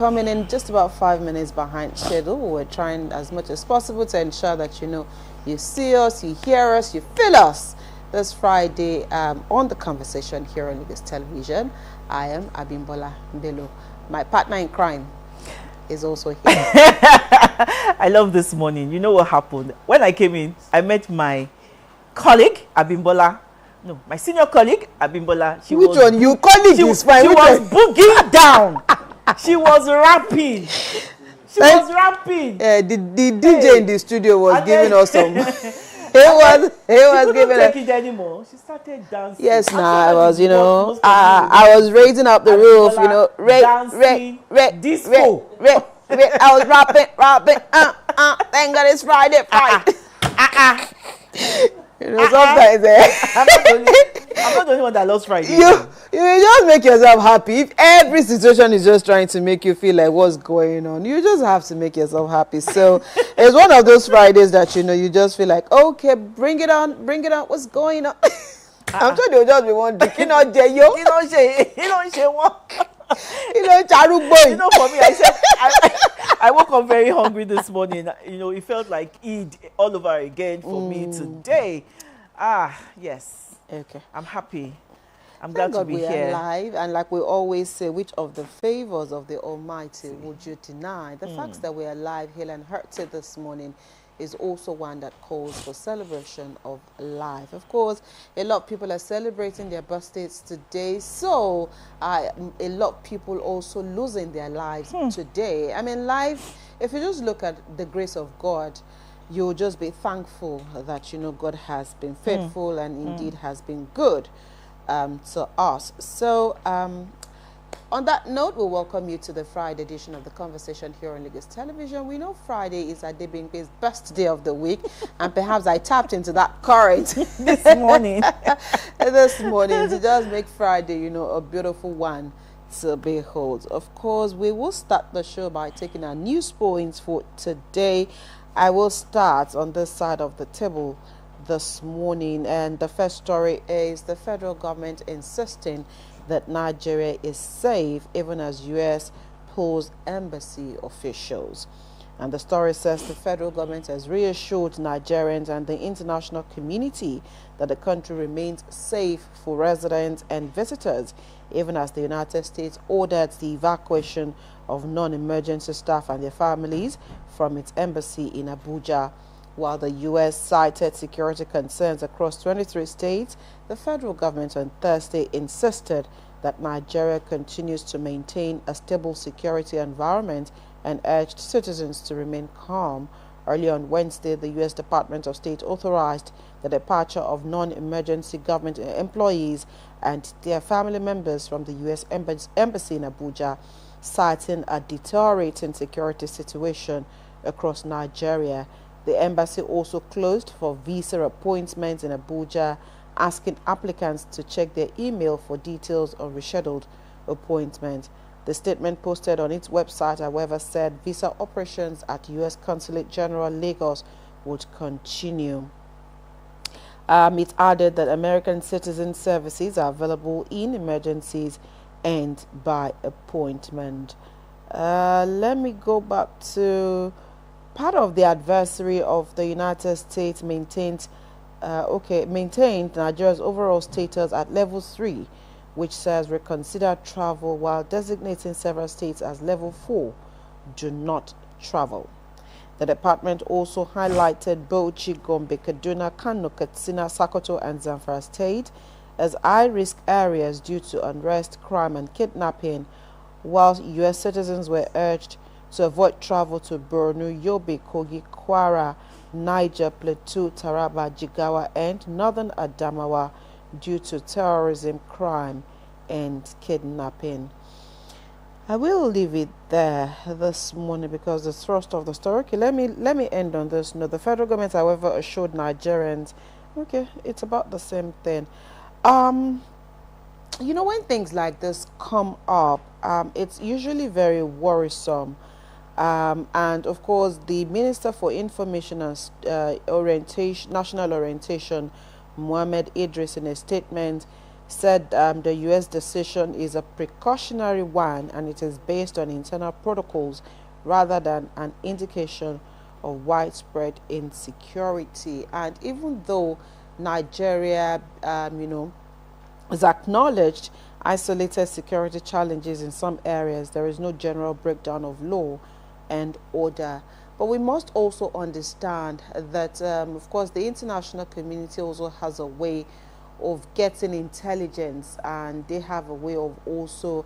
Coming in just about 5 minutes behind schedule. We're trying as much as possible to ensure that you see us, you hear us, you feel us. This Friday on The Conversation here on Lagos Television, I am Abimbola Mbelo. My partner in crime is also here. I love this morning. You know what happened? When I came in, I met my colleague, Abimbola. No, my senior colleague, Abimbola. Which one? You colleague is fine. She was booging down. She was rapping. She was rapping. The DJ in the studio was giving us some. He was giving take it anymore. She started dancing. Yes, I was, I was raising up the roof, disco. I was rapping. Thank God it's Friday. Sometimes I'm not the only one that loves Friday. You just make yourself happy. If every situation is just trying to make you feel like what's going on, you just have to make yourself happy. So it's one of those Fridays that you just feel like, okay, bring it on, what's going on? I'm sure they'll just be wondering, You know, for me, I said I woke up very hungry this morning. It felt like Eid all over again for me today. Yes. Okay. I'm happy. I'm glad to be we here. Are alive, and like we always say, which of the favors of the Almighty would you deny? The fact that we're alive, healed, and healthy this morning is also one that calls for celebration of life. Of course, a lot of people are celebrating their birthdays today, so a lot of people also losing their lives today. I mean, life, if you just look at the grace of God, you'll just be thankful that, God has been faithful and indeed has been good to us. So, on that note, we welcome you to the Friday edition of The Conversation here on Lagos Television. We know Friday is Adebimpe's best day of the week, and perhaps I tapped into that current this morning. To just make Friday, a beautiful one to behold. Of course, we will start the show by taking our news points for today. I will start on this side of the table this morning, and the first story is the federal government insisting that Nigeria is safe even as U.S. pulls embassy officials. And the story says the federal government has reassured Nigerians and the international community that the country remains safe for residents and visitors, even as the United States ordered the evacuation of non-emergency staff and their families from its embassy in Abuja. While the U.S. cited security concerns across 23 states, the federal government on Thursday insisted that Nigeria continues to maintain a stable security environment and urged citizens to remain calm. Early on Wednesday, the U.S. Department of State authorized the departure of non-emergency government employees and their family members from the U.S. Embassy in Abuja, citing a deteriorating security situation across Nigeria. The embassy also closed for visa appointments in Abuja, asking applicants to check their email for details on rescheduled appointments. The statement posted on its website, however, said visa operations at U.S. Consulate General Lagos would continue. It added that American citizen services are available in emergencies and by appointment. Let me go back to part of the adversary of the United States maintained Nigeria's overall status at level 3, which says reconsider travel, while designating several states as level 4, do not travel. The department also highlighted Bauchi, Gombe, Kaduna, Kano, Katsina, Sokoto, and Zamfara state as high-risk areas due to unrest, crime, and kidnapping, while U.S. citizens were urged to avoid travel to Borno, Yobe, Kogi, Kwara, Niger, Plateau, Taraba, Jigawa, and Northern Adamawa due to terrorism, crime, and kidnapping. I will leave it there this morning because the thrust of the story. Okay, let me end on this note. The federal government, however, assured Nigerians, it's about the same thing. When things like this come up, it's usually very worrisome. And of course, the Minister for Information and National Orientation, Mohammed Idris, in a statement said the U.S. decision is a precautionary one and it is based on internal protocols rather than an indication of widespread insecurity. And even though Nigeria, is acknowledged isolated security challenges in some areas, there is no general breakdown of law and order. But we must also understand that, of course, the international community also has a way of getting intelligence, and they have a way of also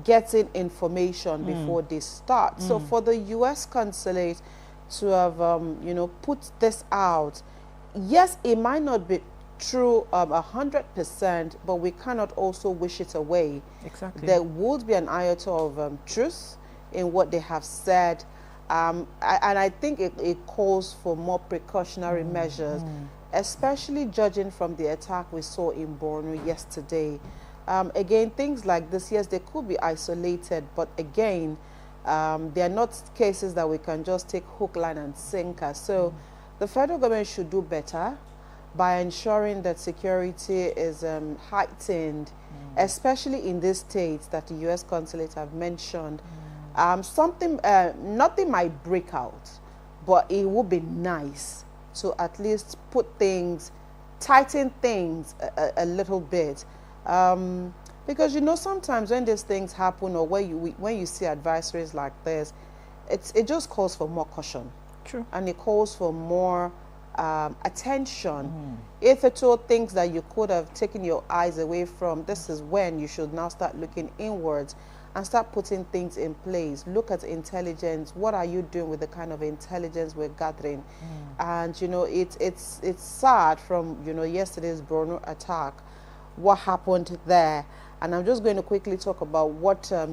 getting information before they start. So for the U.S. consulate to have, put this out, yes, it might not be true 100%, but we cannot also wish it away. Exactly. There would be an iota of truth in what they have said, and I think it calls for more precautionary measures, especially judging from the attack we saw in Borno yesterday. Again, things like this, yes, they could be isolated, but again, they are not cases that we can just take hook, line, and sinker. So the federal government should do better by ensuring that security is heightened, especially in these states that the U.S. consulate have mentioned. Nothing might break out, but it would be nice to at least tighten things a little bit. Because sometimes when these things happen, or when you see advisories like this, it just calls for more caution. True. And it calls for more attention. If at all things that you could have taken your eyes away from, this is when you should now start looking inwards and start putting things in place. Look at intelligence. What are you doing with the kind of intelligence we're gathering? And it's sad from yesterday's Borno attack, what happened there. And I'm just going to quickly talk about what the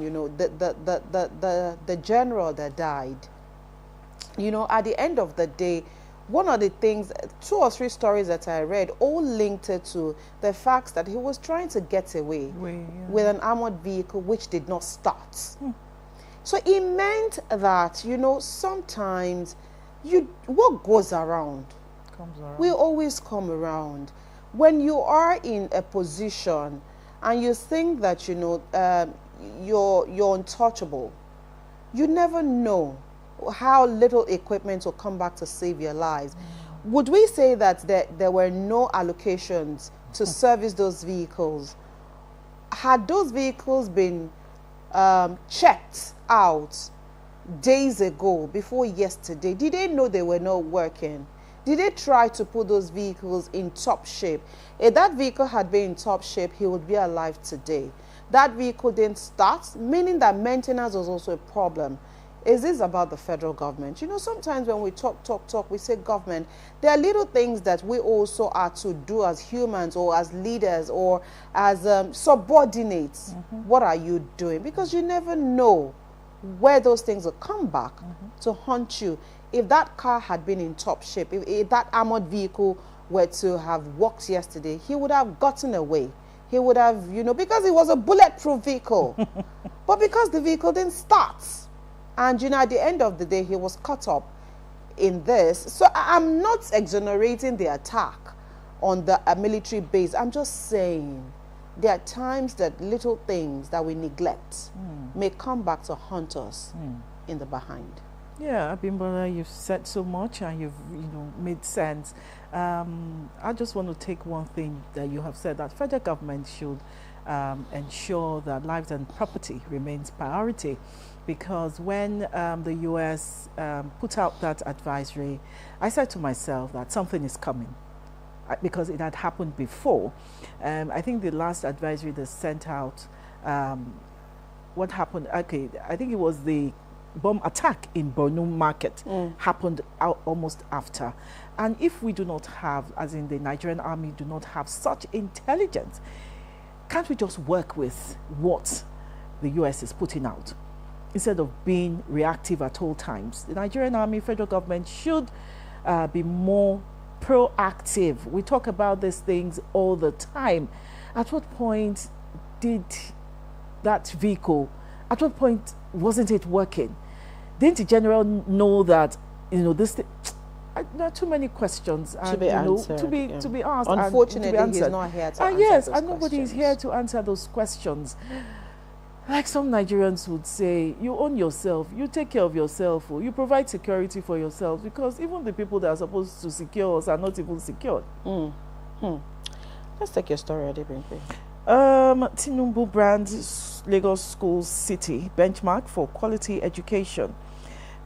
general that died. At the end of the day, one of the things, 2 or 3 stories that I read, all linked it to the fact that he was trying to get away with an armored vehicle which did not start. So it meant that, sometimes what goes around comes around. will always come around. When you are in a position and you think that, you're untouchable, you never know how little equipment will come back to save your lives. Would we say that there were no allocations to service those vehicles? Had those vehicles been checked out days ago, before yesterday? Did they know they were not working? Did they try to put those vehicles in top shape? If that vehicle had been in top shape, he would be alive today. That vehicle didn't start, meaning that maintenance was also a problem. Is this about the federal government? Sometimes when we talk, we say government. There are little things that we also are to do as humans or as leaders or as subordinates. What are you doing? Because you never know where those things will come back to haunt you. If that car had been in top shape, if that armored vehicle were to have worked yesterday, he would have gotten away. He would have, because it was a bulletproof vehicle. But because the vehicle didn't start, and, at the end of the day, he was caught up in this. So I'm not exonerating the attack on the military base. I'm just saying there are times that little things that we neglect may come back to haunt us in the behind. Yeah, Abimbola, you've said so much and you've made sense. I just want to take one thing that you have said, that federal government should ensure that lives and property remains priority. Because when the U.S. put out that advisory, I said to myself that something is coming, because it had happened before. I think the last advisory they sent out, what happened? Okay, I think it was the bomb attack in Borno Market happened almost after. And if we do not have, as in the Nigerian army, do not have such intelligence, can't we just work with what the U.S. is putting out, instead of being reactive at all times? The Nigerian army, federal government should be more proactive. We talk about these things all the time. At what point did that vehicle, at what point wasn't it working? Didn't the general know that, this thing, there are too many questions to be answered, to be asked. Unfortunately, and to be he's not here to answer yes, those and nobody is here to answer those questions. Like some Nigerians would say, you own yourself, you take care of yourself, you provide security for yourself, because even the people that are supposed to secure us are not even secured. Let's take your story, Adebimpe. Tinubu brands Lagos Schools City benchmark for quality education.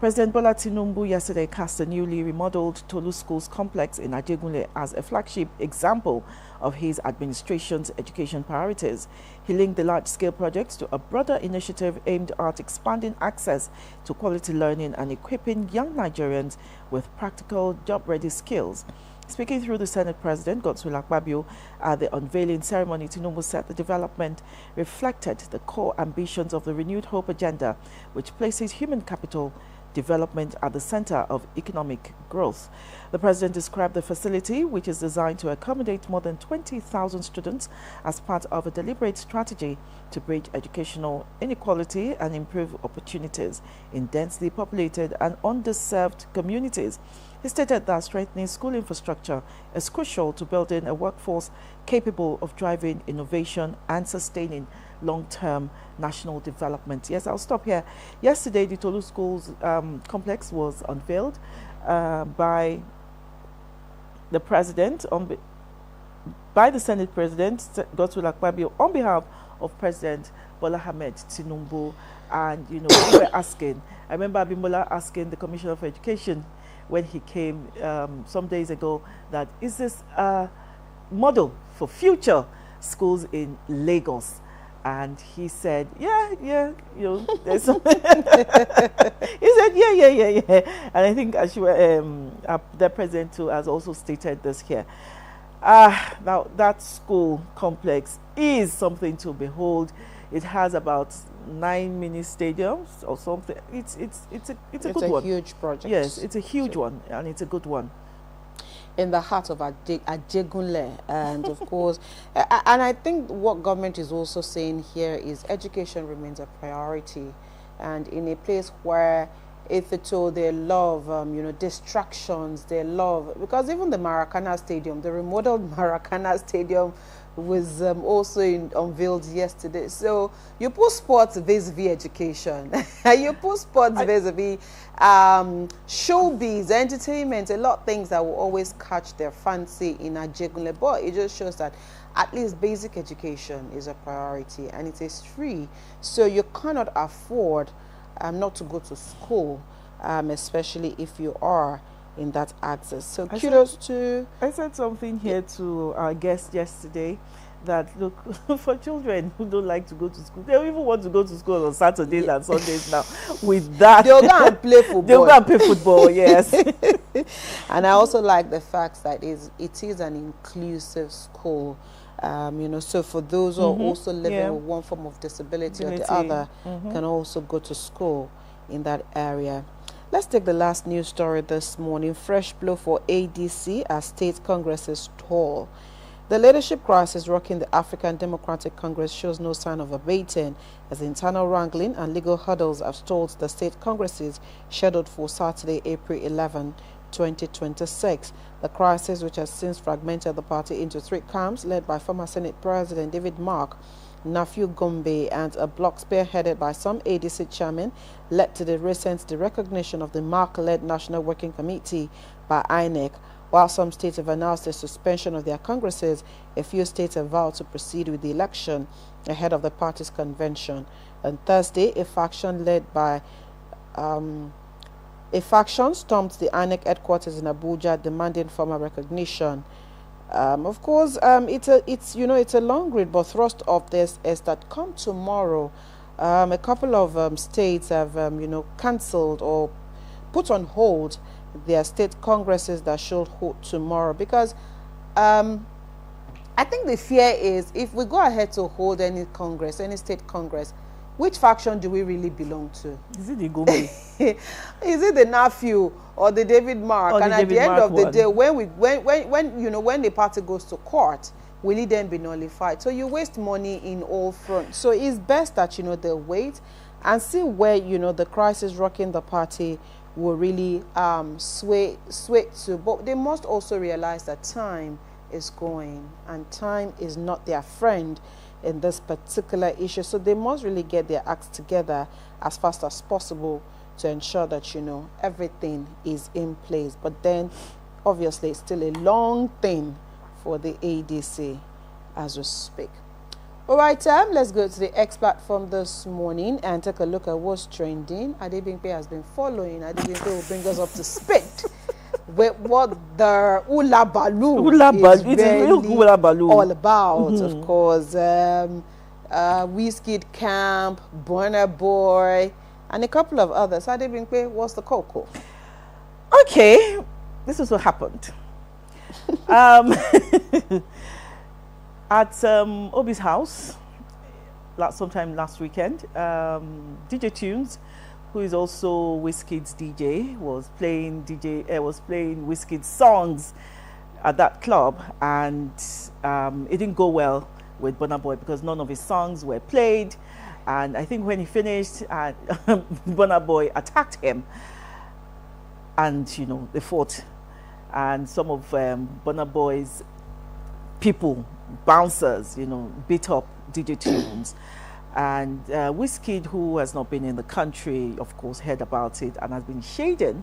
President Bola Tinubu yesterday cast a newly remodeled Tolu Schools complex in Ajegunle as a flagship example of his administration's education priorities. He linked the large-scale projects to a broader initiative aimed at expanding access to quality learning and equipping young Nigerians with practical, job-ready skills. Speaking through the Senate President, Godswill Akpabio, at the unveiling ceremony, Tinubu said the development reflected the core ambitions of the Renewed Hope agenda, which places human capital development at the center of economic growth. The president described the facility, which is designed to accommodate more than 20,000 students, as part of a deliberate strategy to bridge educational inequality and improve opportunities in densely populated and underserved communities. He stated that strengthening school infrastructure is crucial to building a workforce capable of driving innovation and sustaining long-term national development. Yes, I'll stop here. Yesterday, the Tolu Schools complex was unveiled by the president, by the Senate President, Godswill Akpabio, on behalf of President Bola Ahmed Tinubu. And, you know, we were asking, I remember Abimbola asking the Commissioner for Education when he came some days ago, that is this a model for future schools in Lagos? And he said, yeah, you know, there's some he said, yeah. And I think the president too has also stated this here. Now that school complex is something to behold. It has about 9 mini stadiums or something. It's a good one. It's a huge project. Yes, it's a huge one, and it's a good one. In the heart of Ajegunle, and of course, and I think what government is also saying here is education remains a priority, and in a place where if at all they love, you know, distractions, they love, because even the Maracana Stadium, the remodeled Maracana Stadium was also unveiled yesterday. So you put sports vis-a-vis education, you put sports vis-a-vis showbiz, entertainment, a lot of things that will always catch their fancy in Ajegunle. But it just shows that at least basic education is a priority, and it is free. So you cannot afford not to go to school, especially if you are in that access. So kudos to... I said something here to our guest yesterday, that look, for children who don't like to go to school, they don't even want to go to school on Saturdays and Sundays now. With that, they'll go and play football. They'll go and play football, yes. And I also like the fact that it is an inclusive school. You know, so for those who are also living with one form of disability or the other, can also go to school in that area. Let's take the last news story this morning. Fresh blow for ADC as state congresses stall. The leadership crisis rocking the African Democratic Congress shows no sign of abating, as internal wrangling and legal hurdles have stalled the state congresses scheduled for Saturday, April 11, 2026. The crisis, which has since fragmented the party into 3 camps, led by former Senate President David Mark, Nafiu Gombe, and a bloc spearheaded by some ADC chairmen, led to the recent recognition of the Mark-led National Working Committee by INEC. While some states have announced the suspension of their congresses, a few states have vowed to proceed with the election ahead of the party's convention. On Thursday, a faction stormed the INEC headquarters in Abuja, demanding formal recognition. Of course, it's a long read, but thrust of this is that come tomorrow, a couple of states have cancelled or put on hold their state congresses that should hold tomorrow, because I think the fear is if we go ahead to hold any congress, any state congress, which faction do we really belong to? Is it the Gombe? Is it the Nafiu or the David Mark? And at the end of the day, when the party goes to court, will it then be nullified? So you waste money in all fronts. So it's best that they wait and see where the crisis rocking the party will really sway to. But they must also realize that time is going, and time is not their friend in this particular issue. So they must really get their acts together as fast as possible to ensure that, everything is in place. But then, obviously, it's still a long thing for the ADC as we speak. All right, let's go to the X platform this morning and take a look at what's trending. Adebimpe has been following. Adebimpe will bring us up to speed with what the Ula Balu is really all about. Of course, Wizkid Camp, Burna Boy, and a couple of others. Adebimpe, what's the cocoa? Okay, this is what happened. At Obi's house, sometime last weekend, DJ Tunes, who is also Wizkid's DJ, was playing Wizkid's songs at that club, and it didn't go well with Burna Boy because none of his songs were played. And I think when he finished, Burna Boy attacked him, and they fought, and some of Burna Boy's people, bouncers, beat up DJ Tunes. And Wizkid, who has not been in the country, of course, heard about it and has been shading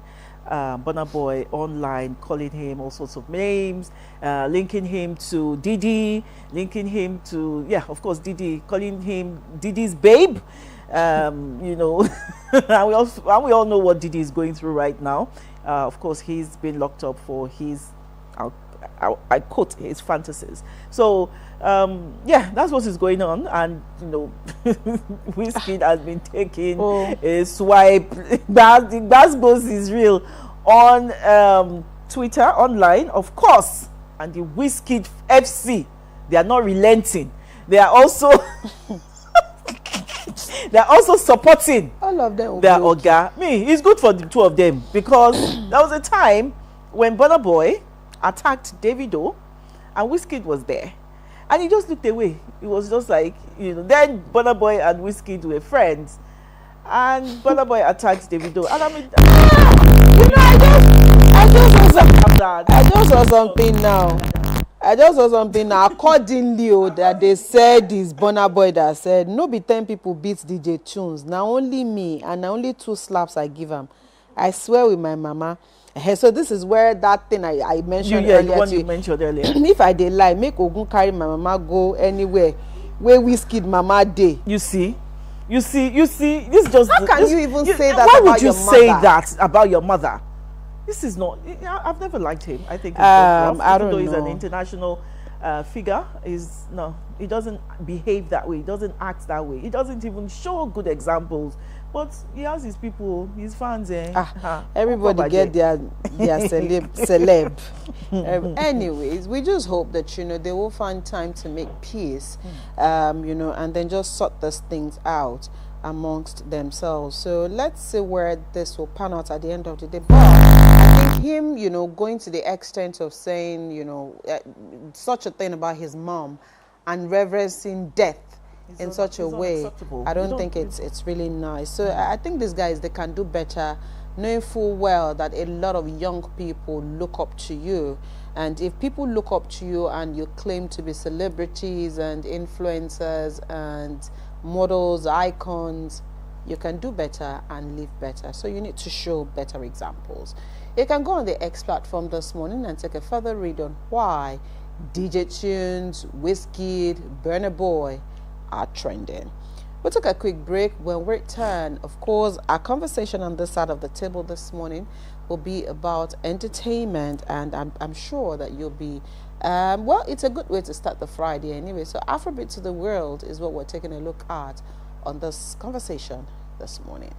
Burna Boy online, calling him all sorts of names, linking him to Diddy, linking him to, of course, Diddy, calling him Diddy's babe. And we all know what Diddy is going through right now. Of course, he's been locked up for his, I quote, his fantasies. So, that's what is going on. And, Wizkid has been taking a swipe. Gbasgbos is real on Twitter, online, of course. And the Wizkid FC, they are not relenting. They are also... They're also supporting all of them their Oga. It's good for the two of them, because there was a time when Burna Boy attacked Davido and Wizkid was there, and he just looked away. It was just like, then Burna Boy and Wizkid were friends, and Burna Boy attacked Davido, and I just saw something now. Accordingly, that they said is Burna Boy that said, no be 10 people beat DJ Tunes. Now only me, and now only 2 slaps I give him. I swear with my mama. So this is where that thing I mentioned earlier. The one you mentioned earlier. If I did lie, make Ogun carry my mama go anywhere where Wizkid mama day. You see, this just... How can you even say that about your mother? Why would you say that about your mother? This is not... I've never liked him. I think he's rough, I don't know. He's an international figure. He doesn't behave that way. He doesn't act that way. He doesn't even show good examples. But he has his people, his fans. Everybody get their celeb. Anyways, we just hope that they will find time to make peace, and then just sort these things out amongst themselves. So let's see where this will pan out at the end of the day. But I think him, going to the extent of saying, such a thing about his mom and reverencing death in such a way, I don't think it's really nice. So I think these guys, they can do better, knowing full well that a lot of young people look up to you. And if people look up to you and you claim to be celebrities and influencers and models, icons, you can do better and live better. So you need to show better examples. You can go on the X platform this morning and take a further read on why DJ Tunes, Wizkid, Burna Boy are trending. We'll take a quick break. When we return, of course, our conversation on this side of the table this morning will be about entertainment, and I'm sure that you'll be it's a good way to start the Friday anyway. So Afrobeat to the World is what we're taking a look at on this conversation this morning.